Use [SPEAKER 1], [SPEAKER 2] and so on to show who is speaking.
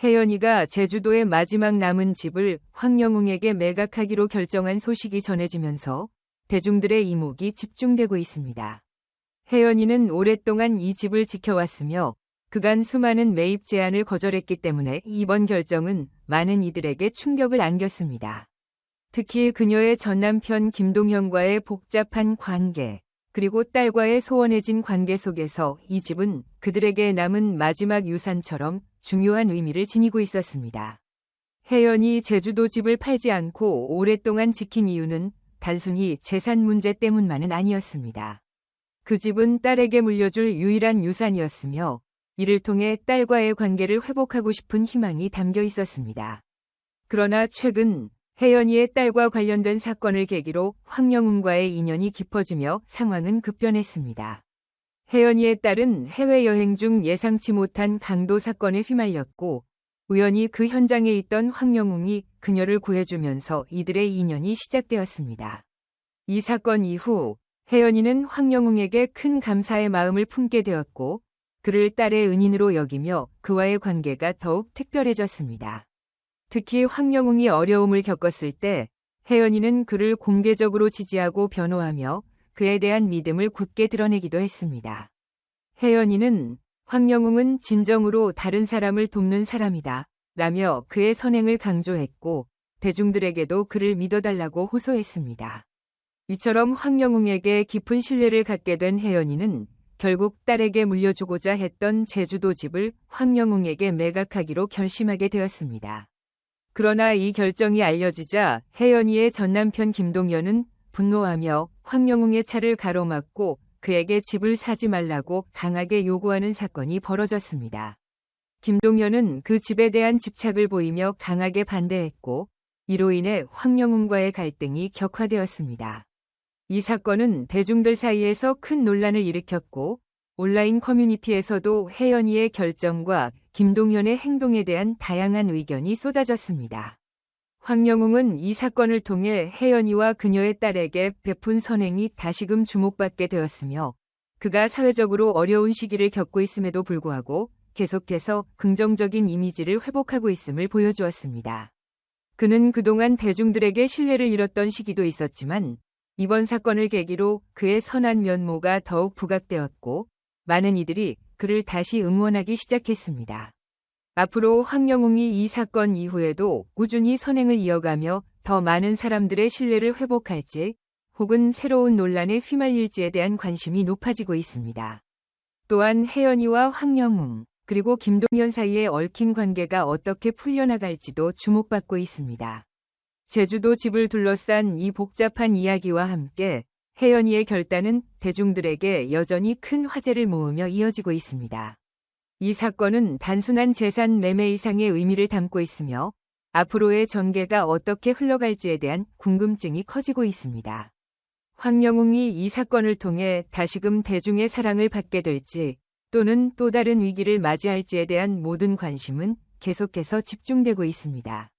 [SPEAKER 1] 혜연이가 제주도의 마지막 남은 집을 황영웅에게 매각하기로 결정한 소식이 전해지면서 대중들의 이목이 집중되고 있습니다. 혜연이는 오랫동안 이 집을 지켜왔으며 그간 수많은 매입 제안을 거절했기 때문에 이번 결정은 많은 이들에게 충격을 안겼습니다. 특히 그녀의 전남편 김동현과의 복잡한 관계, 그리고 딸과의 소원해진 관계 속에서 이 집은 그들에게 남은 마지막 유산처럼 중요한 의미를 지니고 있었습니다. 혜연이 제주도 집을 팔지 않고 오랫동안 지킨 이유는 단순히 재산 문제 때문만은 아니었습니다. 그 집은 딸에게 물려줄 유일한 유산이었으며 이를 통해 딸과의 관계를 회복하고 싶은 희망이 담겨 있었습니다. 그러나 최근 혜연이의 딸과 관련된 사건을 계기로 황영웅과의 인연이 깊어지며 상황은 급변했습니다. 혜연이의 딸은 해외여행 중 예상치 못한 강도 사건에 휘말렸고 우연히 그 현장에 있던 황영웅이 그녀를 구해주면서 이들의 인연이 시작되었습니다. 이 사건 이후 혜연이는 황영웅에게 큰 감사의 마음을 품게 되었고 그를 딸의 은인으로 여기며 그와의 관계가 더욱 특별해졌습니다. 특히 황영웅이 어려움을 겪었을 때 혜연이는 그를 공개적으로 지지하고 변호하며 그에 대한 믿음을 굳게 드러내기도 했습니다. 혜연이는 황영웅은 진정으로 다른 사람을 돕는 사람이다 라며 그의 선행을 강조했고 대중들에게도 그를 믿어달라고 호소했습니다. 이처럼 황영웅에게 깊은 신뢰를 갖게 된 혜연이는 결국 딸에게 물려주고자 했던 제주도 집을 황영웅에게 매각하기로 결심하게 되었습니다. 그러나 이 결정이 알려지자 혜연이의 전남편 김동현은 분노하며 황영웅의 차를 가로막고 그에게 집을 사지 말라고 강하게 요구하는 사건이 벌어졌습니다. 김동현은 그 집에 대한 집착을 보이며 강하게 반대했고 이로 인해 황영웅과의 갈등이 격화되었습니다. 이 사건은 대중들 사이에서 큰 논란을 일으켰고 온라인 커뮤니티에서도 혜연이의 결정과 김동현의 행동에 대한 다양한 의견이 쏟아졌습니다. 황영웅은 이 사건을 통해 혜연이와 그녀의 딸에게 베푼 선행이 다시금 주목받게 되었으며 그가 사회적으로 어려운 시기를 겪고 있음에도 불구하고 계속해서 긍정적인 이미지를 회복하고 있음을 보여주었습니다. 그는 그동안 대중들에게 신뢰를 잃었던 시기도 있었지만 이번 사건을 계기로 그의 선한 면모가 더욱 부각되었고 많은 이들이 그를 다시 응원하기 시작했습니다. 앞으로 황영웅이 이 사건 이후에도 꾸준히 선행을 이어가며 더 많은 사람들의 신뢰를 회복할지 혹은 새로운 논란에 휘말릴지에 대한 관심이 높아지고 있습니다. 또한 혜연이와 황영웅 그리고 김동현 사이의 얽힌 관계가 어떻게 풀려나갈지도 주목받고 있습니다. 제주도 집을 둘러싼 이 복잡한 이야기와 함께 혜연이의 결단은 대중들에게 여전히 큰 화제를 모으며 이어지고 있습니다. 이 사건은 단순한 재산 매매 이상의 의미를 담고 있으며 앞으로의 전개가 어떻게 흘러갈지에 대한 궁금증이 커지고 있습니다. 황영웅이 이 사건을 통해 다시금 대중의 사랑을 받게 될지 또는 또 다른 위기를 맞이할지에 대한 모든 관심은 계속해서 집중되고 있습니다.